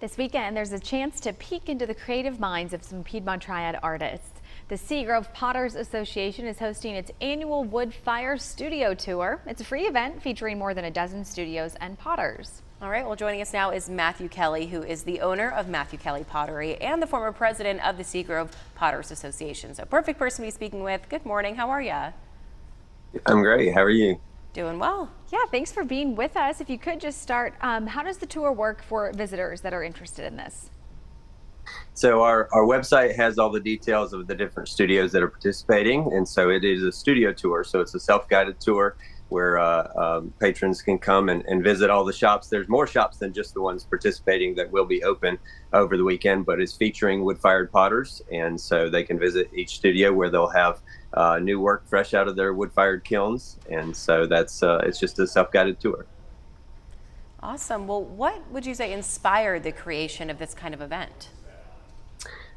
This weekend, there's a chance to peek into the creative minds of some Piedmont Triad artists. The Seagrove Potters Association is hosting its annual Wood Fire Studio Tour. It's a free event featuring more than a dozen studios and potters. All right, well, joining us now is Matthew Kelly, who is the owner of Matthew Kelly Pottery and the former president of the Seagrove Potters Association. So perfect person to be speaking with. Good morning. How are you? I'm great. How are you? Doing well. Yeah, thanks for being with us. If you could just start, how does the tour work for visitors that are interested in this? So our website has all the details of the different studios that are participating. And so it is a studio tour. So it's a self-guided tour where patrons can come and visit all the shops. There's more shops than just the ones participating that will be open over the weekend, but it's featuring wood-fired potters. And so they can visit each studio where they'll have new work fresh out of their wood-fired kilns. And so that's it's just a self-guided tour. Awesome. Well, what would you say inspired the creation of this kind of event?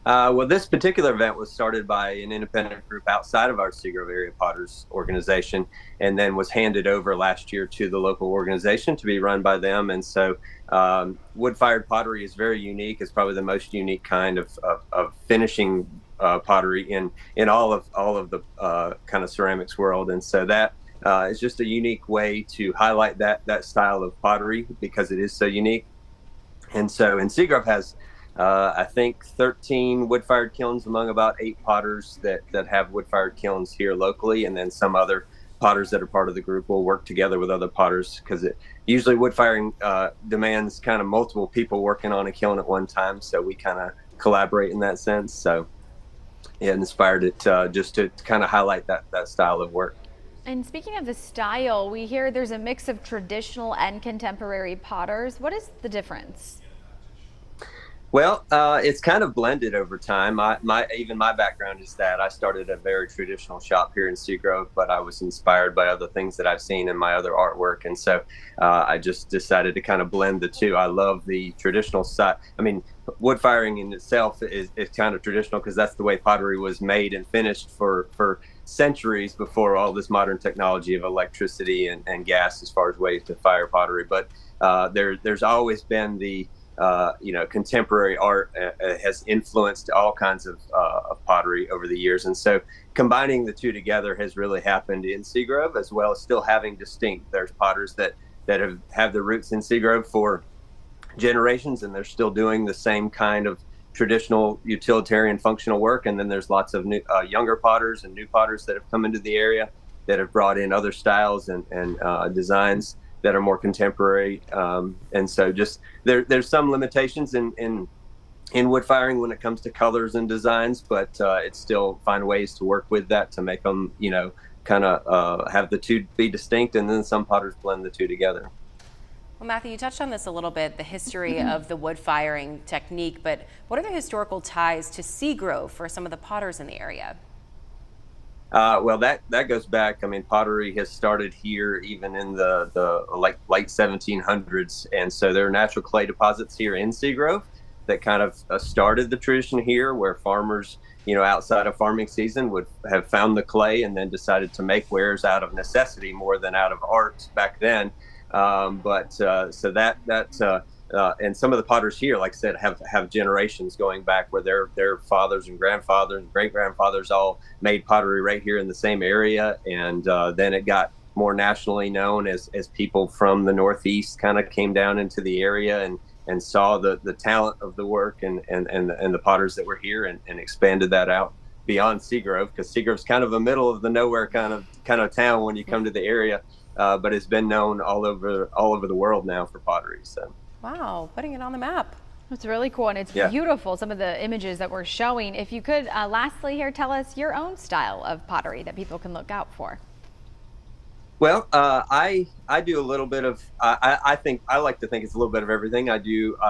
Well, this particular event was started by an independent group outside of our Seagrove Area Potters organization, and then was handed over last year to the local organization to be run by them. And so wood-fired pottery is very unique. It's probably the most unique kind of finishing pottery in all of the kind of ceramics world. And so that is just a unique way to highlight that style of pottery because it is so unique. And so, and Seagrove has I think 13 wood-fired kilns among about 8 potters that have wood-fired kilns here locally, and then some other potters that are part of the group will work together with other potters because usually wood firing demands kind of multiple people working on a kiln at one time, so we kind of collaborate in that sense. So it inspired it just to kind of highlight that style of work. And speaking of the style, we hear there's a mix of traditional and contemporary potters. What is the difference? Well, it's kind of blended over time. Even my background is that I started a very traditional shop here in Seagrove, but I was inspired by other things that I've seen in my other artwork. And so I just decided to kind of blend the two. I love the traditional side. I mean, wood firing in itself is kind of traditional because that's the way pottery was made and finished for centuries before all this modern technology of electricity and gas as far as ways to fire pottery. But there's always been the contemporary art has influenced all kinds of pottery over the years. And so combining the two together has really happened in Seagrove, as well as still having distinct. There's potters that have their roots in Seagrove for generations, and they're still doing the same kind of traditional utilitarian functional work. And then there's lots of new, younger potters and new potters that have come into the area that have brought in other styles and designs that are more contemporary, and so just there's some limitations in wood firing when it comes to colors and designs, but it's still find ways to work with that to make them kind of have the two be distinct, and then some potters blend the two together. Well, Matthew, you touched on this a little bit, the history of the wood firing technique, but what are the historical ties to Seagrove for some of the potters in the area? Well, that goes back. I mean, pottery has started here even in the late 1700s, and so there are natural clay deposits here in Seagrove that kind of started the tradition here, where farmers, outside of farming season, would have found the clay and then decided to make wares out of necessity more than out of art back then. And some of the potters here, like I said, have generations going back where their fathers and grandfathers and great grandfathers all made pottery right here in the same area. And then it got more nationally known as people from the Northeast kind of came down into the area and saw the talent of the work and the potters that were here and expanded that out beyond Seagrove, because Seagrove's kind of a middle of the nowhere kind of town when you come to the area, but it's been known all over the world now for pottery. So. Wow, putting it on the map. It's really cool, and it's beautiful, some of the images that we're showing. If you could, lastly here, tell us your own style of pottery that people can look out for. Well, I do a little bit of, I like to think it's a little bit of everything. I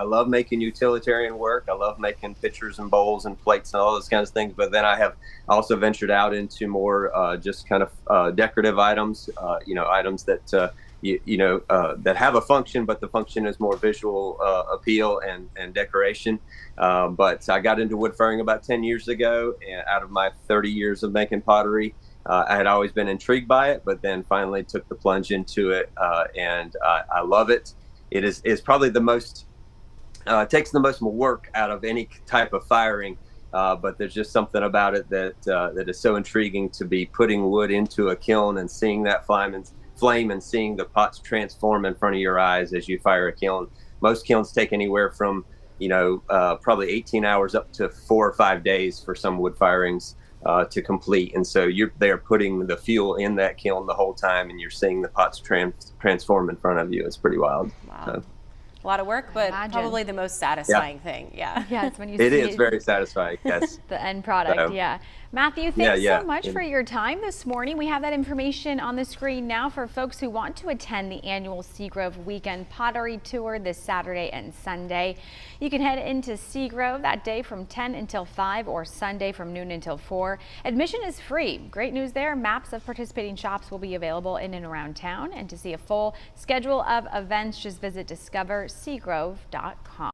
love making utilitarian work. I love making pitchers and bowls and plates and all those kinds of things. But then I have also ventured out into more just kind of decorative items, items that, that have a function, but the function is more visual appeal and decoration. But I got into wood firing about 10 years ago, and out of my 30 years of making pottery. I had always been intrigued by it, but then finally took the plunge into it, and I love it. It is probably the most It takes the most work out of any type of firing, but there's just something about it that is so intriguing to be putting wood into a kiln and seeing that flame and seeing the pots transform in front of your eyes as you fire a kiln. Most kilns take anywhere from probably 18 hours up to 4 or 5 days for some wood firings to complete. And so they're putting the fuel in that kiln the whole time, and you're seeing the pots transform in front of you. It's pretty wild. Wow. A lot of work, but probably the most satisfying thing. Yeah. Yeah, it's when you It see is very satisfying. Yes. the end product. So, Yeah. Matthew, thanks yeah. so much for your time this morning. We have that information on the screen now for folks who want to attend the annual Seagrove Weekend Pottery Tour this Saturday and Sunday. You can head into Seagrove that day from 10 until 5 or Sunday from noon until 4. Admission is free. Great news there. Maps of participating shops will be available in and around town. And to see a full schedule of events, just visit discoverseagrove.com.